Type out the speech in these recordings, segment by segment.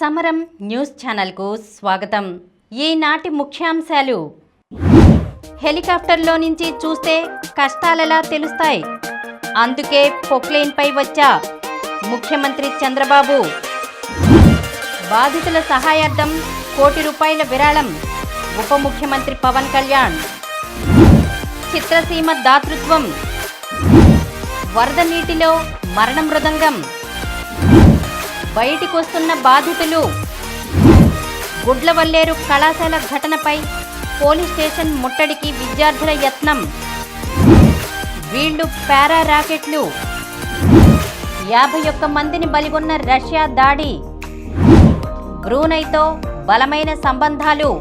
సమరం న్యూస్ ఛానల్కు స్వాగతం. ఈనాటి ముఖ్యాంశాలు. హెలికాప్టర్లో నుంచి చూస్తే కష్టాలెలా తెలుస్తాయి, అందుకే పొక్లైన్పై వచ్చా ముఖ్యమంత్రి చంద్రబాబు. బాధితుల సహాయార్థం ₹1 కోటి విరాళం ఉప ముఖ్యమంత్రి పవన్ కళ్యాణ్. చిత్రసీమ దాతృత్వం, వరద నీటిలో మరణ మృదంగం, బయటికొస్తున్న బాధితులు. గుడ్లవల్లేరు కళాశాల ఘటనపై పోలీస్ స్టేషన్ ముట్టడికి విద్యార్థుల యత్నం. వీళ్లు పారా రాకెట్లు. 51 మందిని బలిగొన్న రష్యా దాడి. బ్రూనైతో బలమైన సంబంధాలు.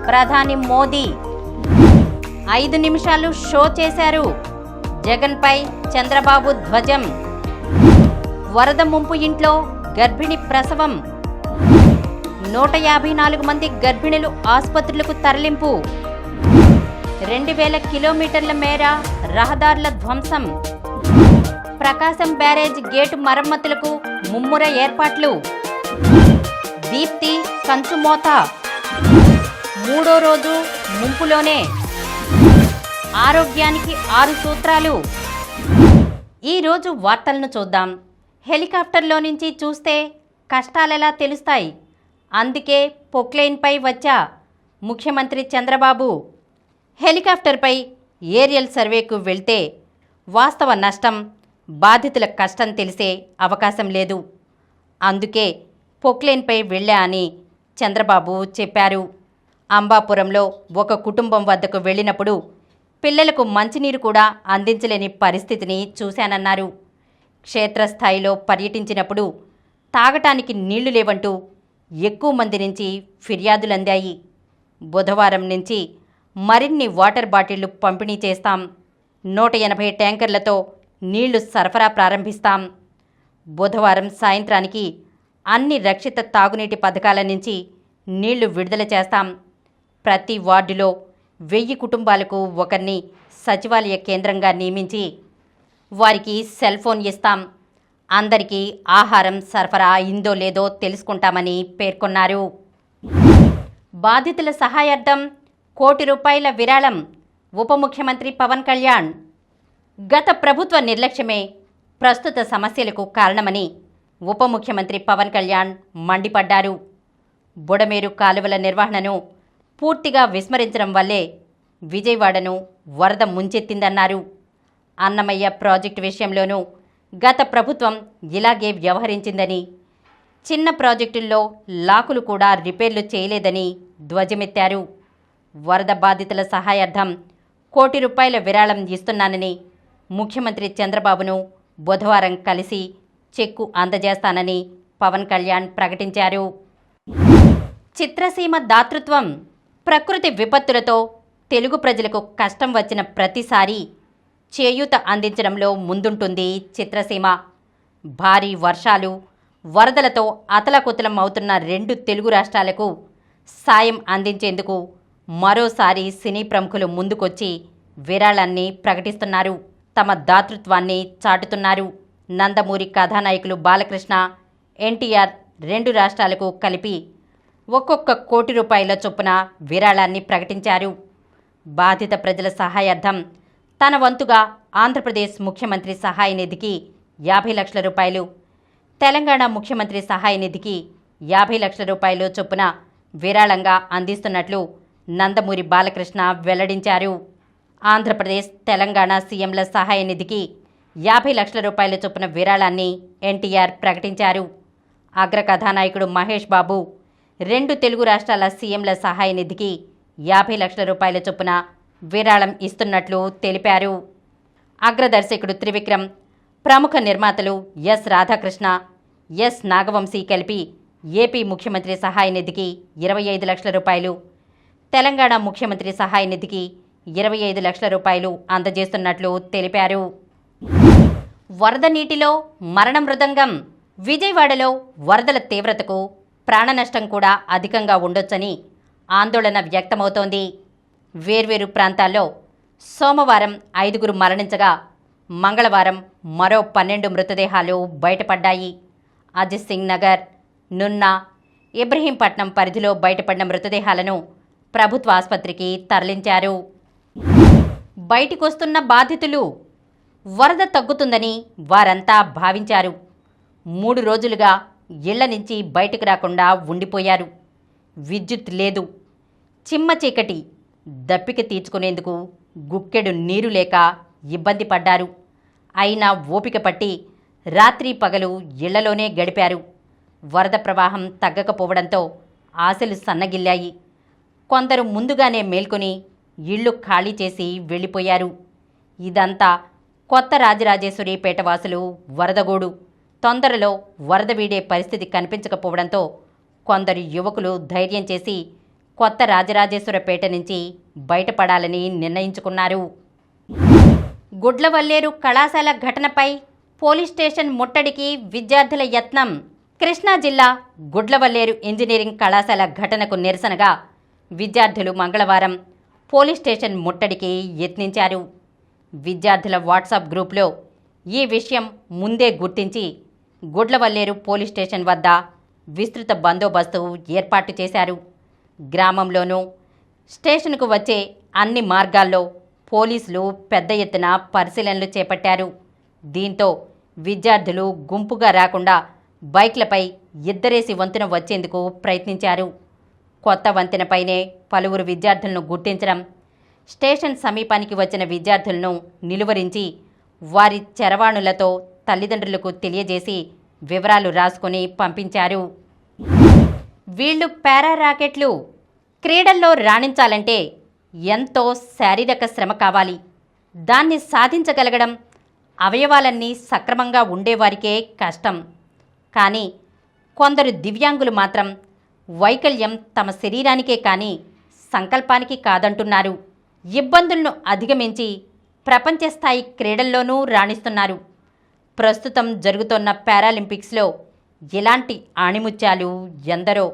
ప్రధాని మోదీ 5 నిమిషాలు షో చేశారు. జగన్పై చంద్రబాబు ధ్వజం. వరద ముంపు ఇంట్లో గర్భిణి ప్రసవం. 154 మంది గర్భిణులు ఆసుపత్రులకు తరలింపు. 2000 కిలోమీటర్ల మేర రహదారుల ధ్వంసం. ప్రకాశం బ్యారేజ్ గేటు మరమ్మతులకు ముమ్మర ఏర్పాట్లు. దీప్తి కంచుమోత. 3వ రోజు ముంపులోనే. ఆరోగ్యానికి 6 సూత్రాలు. ఈరోజు వార్తలను చూద్దాం. హెలికాప్టర్లో నుంచి చూస్తే కష్టాలెలా తెలుస్తాయి, అందుకే పొక్లైన్పై వచ్చా ముఖ్యమంత్రి చంద్రబాబు. హెలికాప్టర్పై ఏరియల్ సర్వేకు వెళ్తే వాస్తవ నష్టం, బాధితుల కష్టం తెలిసే అవకాశం లేదు. అందుకే పొక్లైన్పై వెళ్ళా అని చంద్రబాబు చెప్పారు. అంబాపురంలో ఒక కుటుంబం వద్దకు వెళ్ళినప్పుడు పిల్లలకు మంచినీరు కూడా అందించలేని పరిస్థితిని చూశానన్నారు. క్షేత్రస్థాయిలో పర్యటించినప్పుడు తాగటానికి నీళ్లు లేవంటూ ఎక్కువ మంది నుంచి ఫిర్యాదులందాయి. బుధవారం నుంచి మరిన్ని వాటర్ బాటిళ్లు పంపిణీ చేస్తాం. 180 ట్యాంకర్లతో నీళ్లు సరఫరా ప్రారంభిస్తాం. బుధవారం సాయంత్రానికి అన్ని రక్షిత తాగునీటి పథకాల నుంచి నీళ్లు విడుదల చేస్తాం. ప్రతి వార్డులో 1000 కుటుంబాలకు ఒకరిని సచివాలయ కేంద్రంగా నియమించి వారికి సెల్ ఫోన్ ఇస్తాం. అందరికీ ఆహారం సరఫరా అయిందో లేదో తెలుసుకుంటామని పేర్కొన్నారు. బాధితుల సహాయార్థం ₹1 కోటి విరాళం ఉప ముఖ్యమంత్రి పవన్ కళ్యాణ్. గత ప్రభుత్వ నిర్లక్ష్యమే ప్రస్తుత సమస్యలకు కారణమని ఉప ముఖ్యమంత్రి పవన్ కళ్యాణ్ మండిపడ్డారు. బుడమేరు కాలువల నిర్వహణను పూర్తిగా విస్మరించడం వల్లే విజయవాడను వరద ముంచెత్తిందన్నారు. అన్నమయ్య ప్రాజెక్టు విషయంలోనూ గత ప్రభుత్వం ఇలాగే వ్యవహరించిందని, చిన్న ప్రాజెక్టుల్లో లాకులు కూడా రిపేర్లు చేయలేదని ధ్వజమెత్తారు. వరద బాధితుల సహాయార్థం ₹1 కోటి విరాళం ఇస్తున్నానని ముఖ్యమంత్రి చంద్రబాబును బుధవారం కలిసి చెక్కు అందజేస్తానని పవన్ కళ్యాణ్ ప్రకటించారు. చిత్రసీమ దాతృత్వం. ప్రకృతి విపత్తులతో తెలుగు ప్రజలకు కష్టం వచ్చిన ప్రతిసారి చేయూత అందించడంలో ముందుంటుంది చిత్రసీమ. భారీ వర్షాలు, వరదలతో అతలకుతలం అవుతున్న 2 తెలుగు రాష్ట్రాలకు సాయం అందించేందుకు మరోసారి సినీ ప్రముఖులు ముందుకొచ్చి విరాళాన్ని ప్రకటిస్తున్నారు. తమ దాతృత్వాన్ని చాటుతున్నారు. నందమూరి కథానాయకులు బాలకృష్ణ, ఎన్టీఆర్ 2 రాష్ట్రాలకు కలిపి ఒక్కొక్క ₹1 కోటి చొప్పున విరాళాన్ని ప్రకటించారు. బాధిత ప్రజల సహాయార్థం తన వంతుగా ఆంధ్రప్రదేశ్ ముఖ్యమంత్రి సహాయ నిధికి ₹50 లక్షలు, తెలంగాణ ముఖ్యమంత్రి సహాయ నిధికి ₹50 లక్షల చొప్పున విరాళంగా అందిస్తున్నట్లు నందమూరి బాలకృష్ణ వెల్లడించారు. ఆంధ్రప్రదేశ్, తెలంగాణ సీఎంల సహాయ నిధికి ₹50 లక్షల చొప్పున విరాళాన్ని ఎన్టీఆర్ ప్రకటించారు. అగ్ర కథానాయకుడు మహేష్ బాబు 2 తెలుగు రాష్ట్రాల సీఎంల సహాయ నిధికి ₹50 లక్షల చొప్పున విరాళం ఇస్తున్నట్లు తెలిపారు. అగ్రదర్శకుడు త్రివిక్రమ్, ప్రముఖ నిర్మాతలు ఎస్ రాధాకృష్ణ, ఎస్ నాగవంశీ కలిపి ఏపీ ముఖ్యమంత్రి సహాయ నిధికి ₹25 లక్షల, తెలంగాణ ముఖ్యమంత్రి సహాయ నిధికి ₹25 లక్షల అందజేస్తున్నట్లు తెలిపారు. వరద నీటిలో మరణ మృదంగం. విజయవాడలో వరదల తీవ్రతకు ప్రాణనష్టం కూడా అధికంగా ఉండొచ్చని ఆందోళన వ్యక్తమవుతోంది. వేర్వేరు ప్రాంతాల్లో సోమవారం 5 మరణించగా మంగళవారం మరో 12 మృతదేహాలు బయటపడ్డాయి. అజిత్ సింగ్ నగర్, నున్నా, ఇబ్రహీంపట్నం పరిధిలో బయటపడిన మృతదేహాలను ప్రభుత్వ ఆసుపత్రికి తరలించారు. బయటికొస్తున్న బాధితులు వరద తగ్గుతుందని వారంతా భావించారు. 3 రోజులుగా ఇళ్ల నుంచి బయటకు రాకుండా ఉండిపోయారు. విద్యుత్ లేదు, చిమ్మ చీకటి, దప్పిక తీర్చుకునేందుకు గుక్కెడు నీరు లేక ఇబ్బంది పడ్డారు. అయినా ఓపిక పట్టి రాత్రి పగలు ఇళ్లలోనే గడిపారు. వరద ప్రవాహం తగ్గకపోవడంతో ఆశలు సన్నగిల్లాయి. కొందరు ముందుగానే మేల్కొని ఇళ్లు ఖాళీ చేసి వెళ్ళిపోయారు. ఇదంతా కొత్త రాజరాజేశ్వరిపేట వాసులు వరదగోడు. తొందరలో వరద వీడే పరిస్థితి కనిపించకపోవడంతో కొందరు యువకులు ధైర్యం చేసి కొత్త రాజరాజేశ్వరపేట నుంచి బయటపడాలని నిర్ణయించుకున్నారు. గుడ్లవల్లేరు కళాశాల ఘటనపై పోలీస్ స్టేషన్ ముట్టడికి విద్యార్థుల యత్నం. కృష్ణా జిల్లా గుడ్లవల్లేరు ఇంజనీరింగ్ కళాశాల ఘటనకు నిరసనగా విద్యార్థులు మంగళవారం పోలీస్ స్టేషన్ ముట్టడికి యత్నించారు. విద్యార్థుల వాట్సాప్ గ్రూప్లో ఈ విషయం ముందే గుర్తించి గుడ్లవల్లేరు పోలీస్ స్టేషన్ వద్ద విస్తృత బందోబస్తు ఏర్పాటు చేశారు. గ్రామంలోనూ స్టేషన్కు వచ్చే అన్ని మార్గాల్లో పోలీసులు పెద్ద ఎత్తున పరిశీలనలు చేపట్టారు. దీంతో విద్యార్థులు గుంపుగా రాకుండా బైక్లపై ఇద్దరేసి వంతెన వచ్చేందుకు ప్రయత్నించారు. కొత్త వంతెనపైనే పలువురు విద్యార్థులను గుర్తించడం, స్టేషన్ సమీపానికి వచ్చిన విద్యార్థులను నిలువరించి వారి చరవాణులతో తల్లిదండ్రులకు తెలియజేసి వివరాలు రాసుకొని పంపించారు. వీళ్ళు పారా రాకెట్లు. క్రీడల్లో రాణించాలంటే ఎంతో శారీరక శ్రమ కావాలి. దాన్ని సాధించగలగడం అవయవాలన్నీ సక్రమంగా ఉండేవారికే కష్టం. కానీ కొందరు దివ్యాంగులు మాత్రం వైకల్యం తమ శరీరానికే కానీ సంకల్పానికి కాదంటున్నారు. ఇబ్బందులను అధిగమించి ప్రపంచ స్థాయి క్రీడల్లోనూ రాణిస్తున్నారు. ప్రస్తుతం జరుగుతున్న పారాలింపిక్స్లో ఇలాంటి ఆణిముత్యాలు ఎందరో.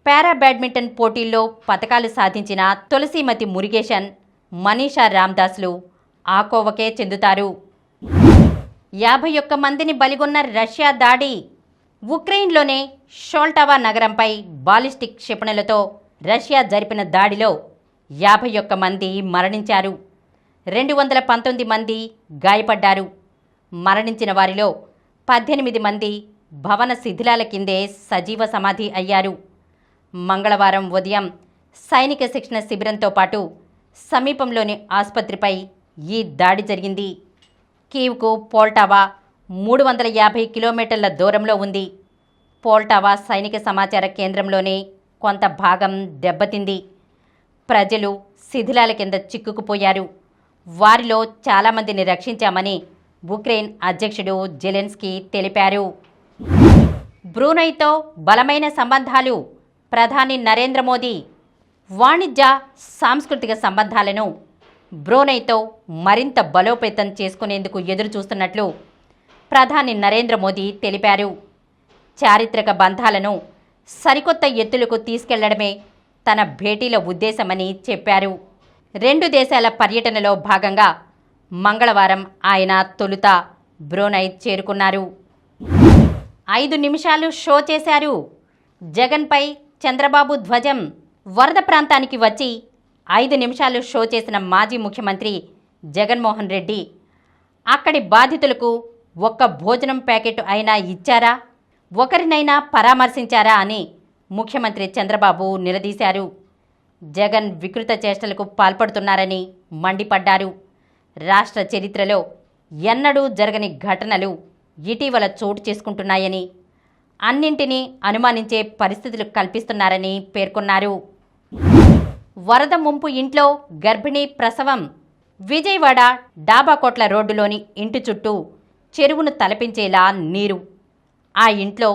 పారా బ్యాడ్మింటన్ పోటీల్లో పతకాలు సాధించిన తులసీమతి మురుగేషన్, మనీషా రామ్దాస్లు ఆ కోవకే చెందుతారు. 51 మందిని బలిగొన్న రష్యా దాడి. ఉక్రెయిన్లోనే షోల్టావా నగరంపై బాలిస్టిక్ క్షిపణులతో రష్యా జరిపిన దాడిలో 51 మంది మరణించారు. 219 మంది గాయపడ్డారు. మరణించిన వారిలో 18 మంది భవన శిథిలాల కిందే సజీవ సమాధి అయ్యారు. మంగళవారం ఉదయం సైనిక శిక్షణ శిబిరంతో పాటు సమీపంలోని ఆసుపత్రిపై ఈ దాడి జరిగింది. కీవ్కు పోల్టావా 350 కిలోమీటర్ల దూరంలో ఉంది. పోల్టావా సైనిక సమాచార కేంద్రంలోనే కొంత భాగం దెబ్బతింది. ప్రజలు శిథిలాల కింద చిక్కుకుపోయారు. వారిలో చాలామందిని రక్షించామని ఉక్రెయిన్ అధ్యక్షుడు జెలెన్స్కీ తెలిపారు. బ్రూనైతో బలమైన సంబంధాలు. ప్రధాని నరేంద్ర మోదీ వాణిజ్య సాంస్కృతిక సంబంధాలను బ్రూనైతో మరింత బలోపేతం చేసుకునేందుకు ఎదురుచూస్తున్నట్లు ప్రధాని నరేంద్ర మోదీ తెలిపారు. చారిత్రక బంధాలను సరికొత్త ఎత్తులకు తీసుకెళ్లడమే తన భేటీల ఉద్దేశమని చెప్పారు. 2 దేశాల పర్యటనలో భాగంగా మంగళవారం ఆయన తొలుత బ్రూనై చేరుకున్నారు. 5 నిమిషాలు షో చేశారు. జగన్పై చంద్రబాబు ధ్వజం. వరద ప్రాంతానికి వచ్చి 5 నిమిషాలు షో చేసిన మాజీ ముఖ్యమంత్రి జగన్మోహన్ రెడ్డి అక్కడి బాధితులకు ఒక్క భోజనం ప్యాకెట్ అయినా ఇచ్చారా, ఒకరినైనా పరామర్శించారా అని ముఖ్యమంత్రి చంద్రబాబు నిలదీశారు. జగన్ వికృత చేష్టలకు పాల్పడుతున్నారని మండిపడ్డారు. రాష్ట్ర చరిత్రలో ఎన్నడూ జరగని ఘటనలు ఇటీవల చోటు చేసుకుంటున్నాయని, అన్నింటినీ అనుమానించే పరిస్థితులు కల్పిస్తున్నారని పేర్కొన్నారు. వరద ముంపు ఇంట్లో గర్భిణీ ప్రసవం. విజయవాడ డాబాకోట్ల రోడ్డులోని ఇంటి చుట్టూ చెరువును తలపించేలా నీరు. ఆ ఇంట్లో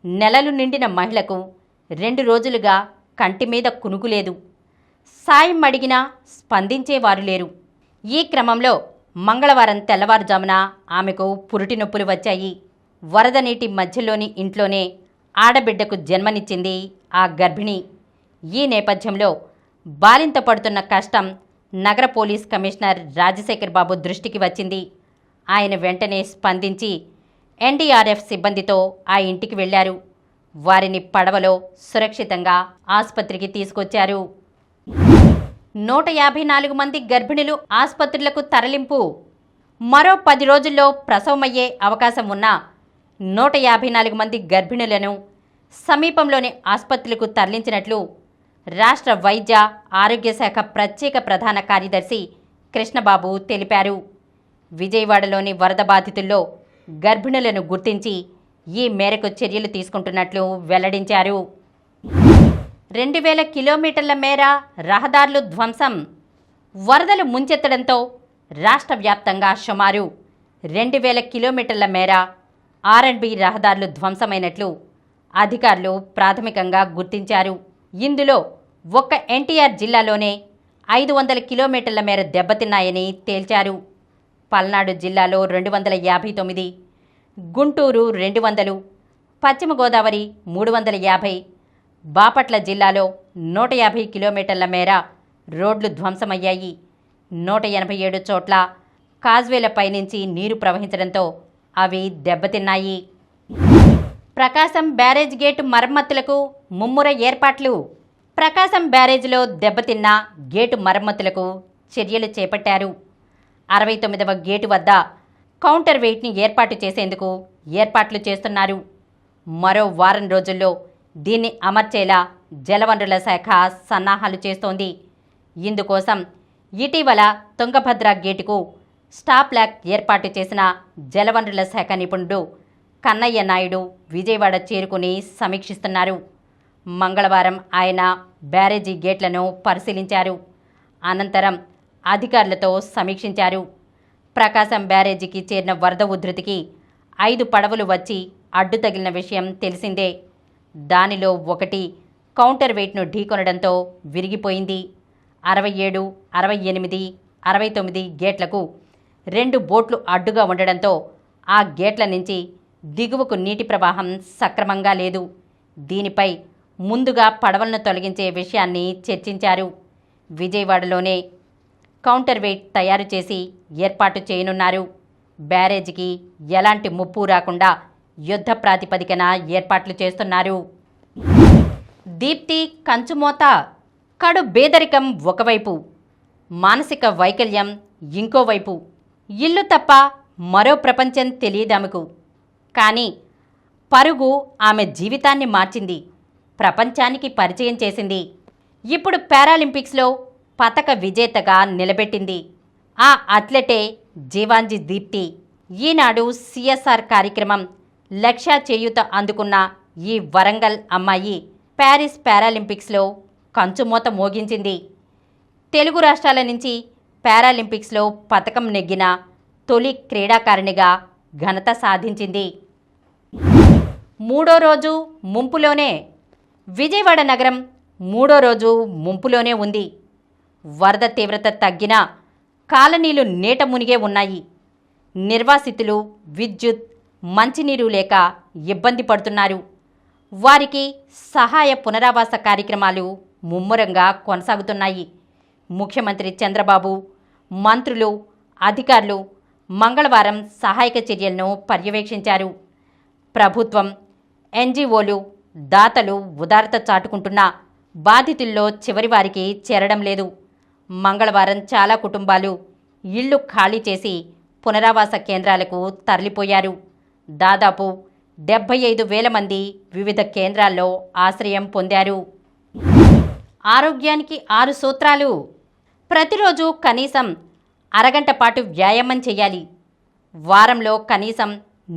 నెలలు నిండిన మహిళకు 2 రోజులుగా కంటి మీద కునుకులేదు. సాయం అడిగినా స్పందించేవారు లేరు. ఈ క్రమంలో మంగళవారం తెల్లవారుజామున ఆమెకు పురిటి నొప్పులు వచ్చాయి. వరద నీటి మధ్యలోని ఇంట్లోనే ఆడబిడ్డకు జన్మనిచ్చింది ఆ గర్భిణి. ఈ నేపథ్యంలో బాలింత పడుతున్న కష్టం నగర పోలీస్ కమిషనర్ రాజశేఖర్ బాబు దృష్టికి వచ్చింది. ఆయన వెంటనే స్పందించి ఎన్డీఆర్ఎఫ్ సిబ్బందితో ఆ ఇంటికి వెళ్లారు. వారిని పడవలో సురక్షితంగా ఆసుపత్రికి తీసుకొచ్చారు. 154 మంది గర్భిణులు ఆసుపత్రులకు తరలింపు. మరో 10 రోజుల్లో ప్రసవమయ్యే అవకాశం ఉన్న 154 మంది గర్భిణులను సమీపంలోని ఆసుపత్రులకు తరలించినట్లు రాష్ట్ర వైద్య ఆరోగ్య శాఖ ప్రత్యేక ప్రధాన కార్యదర్శి కృష్ణబాబు తెలిపారు. విజయవాడలోని వరద బాధితుల్లో గర్భిణులను గుర్తించి ఈ మేరకు చర్యలు తీసుకుంటున్నట్లు వెల్లడించారు. 2000 కిలోమీటర్ల మేర రహదారులు ధ్వంసం. వరదలు ముంచెత్తడంతో రాష్ట్ర వ్యాప్తంగా సుమారు 2000 కిలోమీటర్ల మేర R&B రహదారులు ధ్వంసమైనట్లు అధికారులు ప్రాథమికంగా గుర్తించారు. ఇందులో ఒక్క ఎన్టీఆర్ జిల్లాలోనే 500 కిలోమీటర్ల మేర దెబ్బతిన్నాయని తేల్చారు. పల్నాడు జిల్లాలో 259, గుంటూరు 200, పశ్చిమ గోదావరి 350, బాపట్ల జిల్లాలో 150 కిలోమీటర్ల మేర రోడ్లు ధ్వంసమయ్యాయి. 187 చోట్ల కాజ్వేలపై నుంచి నీరు ప్రవహించడంతో అవి దెబ్బతిన్నాయి. ప్రకాశం బ్యారేజ్ గేటు మరమ్మతులకు ముమ్మర ఏర్పాట్లు. ప్రకాశం బ్యారేజ్లో దెబ్బతిన్న గేటు మరమ్మతులకు చర్యలు చేపట్టారు. 69వ గేటు వద్ద కౌంటర్ వెయిట్ని ఏర్పాటు చేసేందుకు ఏర్పాట్లు చేస్తున్నారు. మరో వారం రోజుల్లో దీన్ని అమర్చేలా జలవనరుల శాఖ సన్నాహాలు చేస్తోంది. ఇందుకోసం ఇటీవల తుంగభద్ర గేటుకు స్టాప్ ల్యాక్ ఏర్పాటు చేసిన జలవనరుల శాఖ నిపుణుడు కన్నయ్య నాయుడు విజయవాడ చేరుకుని సమీక్షిస్తున్నారు. మంగళవారం ఆయన బ్యారేజీ గేట్లను పరిశీలించారు. అనంతరం అధికారులతో సమీక్షించారు. ప్రకాశం బ్యారేజీకి చేరిన వరద ఉధృతికి 5 పడవలు వచ్చి అడ్డు తగిలిన విషయం తెలిసిందే. దానిలో ఒకటి కౌంటర్ వెయిట్ను ఢీకొనడంతో విరిగిపోయింది. 67, 68, 69 గేట్లకు 2 బోట్లు అడ్డుగా ఉండడంతో ఆ గేట్ల నుంచి దిగువకు నీటి ప్రవాహం సక్రమంగా లేదు. దీనిపై ముందుగా పడవలను తొలగించే విషయాన్ని చర్చించారు. విజయవాడలోనే కౌంటర్ వెయిట్ తయారు చేసి ఏర్పాటు చేయనున్నారు. బ్యారేజీకి ఎలాంటి ముప్పు రాకుండా యుద్ధ ప్రాతిపదికన ఏర్పాట్లు చేస్తున్నారు. దీప్తి కంచుమోత. కడు బేదరికం ఒకవైపు, మానసిక వైకల్యం ఇంకోవైపు. ఇల్లు తప్ప మరో ప్రపంచం తెలియదామెకు. కానీ పరుగు ఆమె జీవితాన్ని మార్చింది, ప్రపంచానికి పరిచయం చేసింది. ఇప్పుడు పారాలింపిక్స్లో పతక విజేతగా నిలబెట్టింది. ఆ అథ్లెటే జీవాంజీ దీప్తి. ఈనాడు CSR కార్యక్రమం లక్ష్య చేయూత అందుకున్న ఈ వరంగల్ అమ్మాయి ప్యారిస్ పారాలింపిక్స్లో కంచుమోత మోగించింది. తెలుగు రాష్ట్రాల నుంచి పారాలింపిక్స్లో పతకం నెగ్గిన తొలి క్రీడాకారిణిగా ఘనత సాధించింది. మూడో రోజు ముంపులోనే. విజయవాడ నగరం మూడో రోజు ముంపులోనే ఉంది. వరద తీవ్రత తగ్గినా కాలనీలు నీట మునిగే ఉన్నాయి. నిర్వాసితులు విద్యుత్, మంచినీరు లేక ఇబ్బంది పడుతున్నారు. వారికి సహాయ పునరావాస కార్యక్రమాలు ముమ్మరంగా కొనసాగుతున్నాయి. ముఖ్యమంత్రి చంద్రబాబు, మంత్రులు, అధికారులు మంగళవారం సహాయక చర్యలను పర్యవేక్షించారు. ప్రభుత్వం, NGOలు, దాతలు ఉదారత చాటుకుంటున్న బాధితుల్లో చివరి వారికి చేరడం లేదు. మంగళవారం చాలా కుటుంబాలు ఇళ్లు ఖాళీ చేసి పునరావాస కేంద్రాలకు తరలిపోయారు. దాదాపు 75,000 మంది వివిధ కేంద్రాల్లో ఆశ్రయం పొందారు. ఆరోగ్యానికి 6 సూత్రాలు. ప్రతిరోజు కనీసం అరగంట పాటు వ్యాయామం చేయాలి. వారంలో కనీసం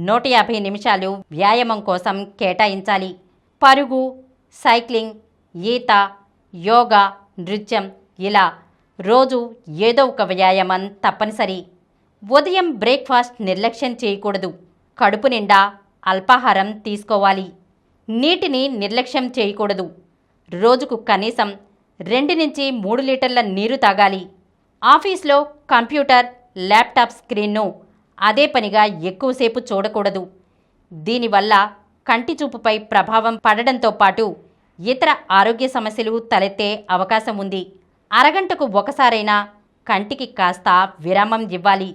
150 నిమిషాలు వ్యాయామం కోసం కేటాయించాలి. పరుగు, సైక్లింగ్, ఈత, యోగా, నృత్యం ఇలా రోజు ఏదో ఒక వ్యాయామం తప్పనిసరి. ఉదయం బ్రేక్ఫాస్ట్ నిర్లక్ష్యం చేయకూడదు. కడుపు నిండా అల్పాహారం తీసుకోవాలి. నీటిని నిర్లక్ష్యం చేయకూడదు. రోజుకు కనీసం 2 నుంచి 3 లీటర్ల నీరు తాగాలి. ఆఫీస్లో కంప్యూటర్, ల్యాప్టాప్ స్క్రీన్ను అదే పనిగా ఎక్కువసేపు చూడకూడదు. దీనివల్ల కంటి చూపుపై ప్రభావం పడడంతో పాటు ఇతర ఆరోగ్య సమస్యలు తలెత్తే అవకాశం ఉంది. అరగంటకు ఒకసారైనా కంటికి కాస్త విరామం ఇవ్వాలి.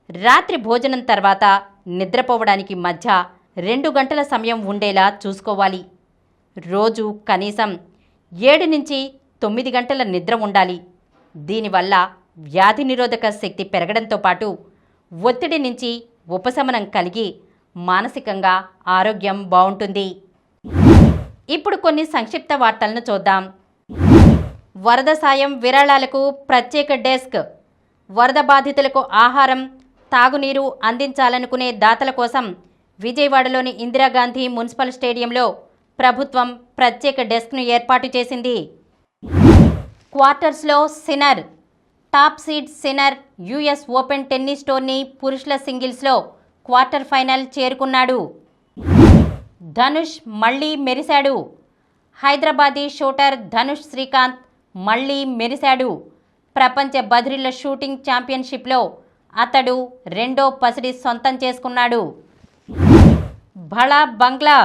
రాత్రి భోజనం తర్వాత నిద్రపోవడానికి మధ్య 2 గంటల సమయం ఉండేలా చూసుకోవాలి. రోజు కనీసం 7 నుంచి 9 గంటల నిద్ర ఉండాలి. దీనివల్ల వ్యాధి నిరోధక శక్తి పెరగడంతో పాటు ఒత్తిడి నుంచి ఉపశమనం కలిగి మానసికంగా ఆరోగ్యం బాగుంటుంది. ఇప్పుడు కొన్ని సంక్షిప్త వార్తలను చూద్దాం. వరద సాయం విరాళాలకు ప్రత్యేక డెస్క్. వరద బాధితులకు ఆహారం, తాగునీరు అందించాలనుకునే దాతల కోసం విజయవాడలోని ఇందిరాగాంధీ మున్సిపల్ స్టేడియంలో ప్రభుత్వం ప్రత్యేక డెస్క్ను ఏర్పాటు చేసింది. క్వార్టర్స్లో sinner. Top seed sinner US open tennis tourney పురుషుల సింగిల్స్లో క్వార్టర్ ఫైనల్ చేరుకున్నాడు. ధనుష్ మళ్లీ మెరిశాడు. హైదరాబాదీ షూటర్ ధనుష్ శ్రీకాంత్ మళ్లీ మెరిశాడు. ప్రపంచ బదిరిళ్ల షూటింగ్ ఛాంపియన్షిప్లో అతడు 2వ పసిడి సొంతం చేసుకున్నాడు. భళా బంగ్లా.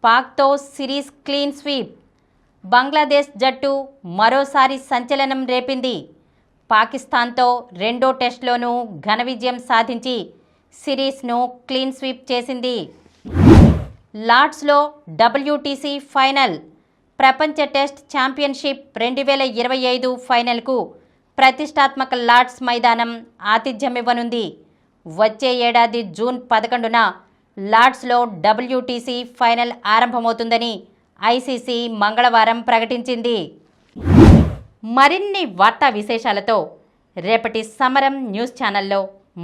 పాక్తో సిరీస్ క్లీన్ స్వీప్. బంగ్లాదేశ్ జట్టు మరోసారి సంచలనం రేపింది. పాకిస్తాన్తో 2వ టెస్టులోనూ ఘన విజయం సాధించి సిరీస్ను క్లీన్ స్వీప్ చేసింది. లార్డ్స్లో WTC ఫైనల్. ప్రపంచ టెస్ట్ ఛాంపియన్షిప్ 2025 ఫైనల్కు ప్రతిష్టాత్మక లార్డ్స్ మైదానం ఆతిథ్యమివ్వనుంది. వచ్చే ఏడాది జూన్ 11న లార్డ్స్లో WTC ఫైనల్ ఆరంభమవుతుందని ICC మంగళవారం ప్రకటించింది. మరిన్ని వార్తా విశేషాలతో రేపటి సమరం న్యూస్ ఛానల్లో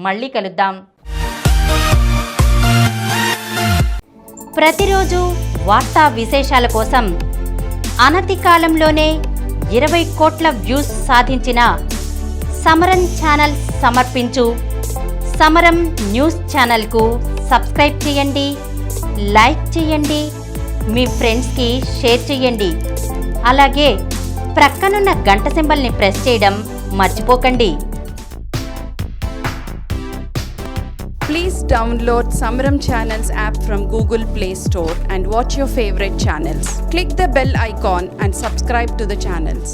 మళ్ళీ కలుద్దాం. ప్రతిరోజు వార్తా విశేషాల కోసం అనతి కాలంలోనే 20 కోట్ల వ్యూస్ సాధించిన సమరం ఛానల్ సమర్పించు సమరం న్యూస్ ఛానల్కు సబ్స్క్రైబ్ చేయండి, లైక్ చేయండి, మీ ఫ్రెండ్స్కి షేర్ చేయండి. అలాగే ప్రక్కనున్న గంట సింబల్ని ప్రెస్ చేయడం మర్చిపోకండి. Please download Samaram Channels app from Google Play Store and watch your favorite channels. Click the bell icon and subscribe to the channels.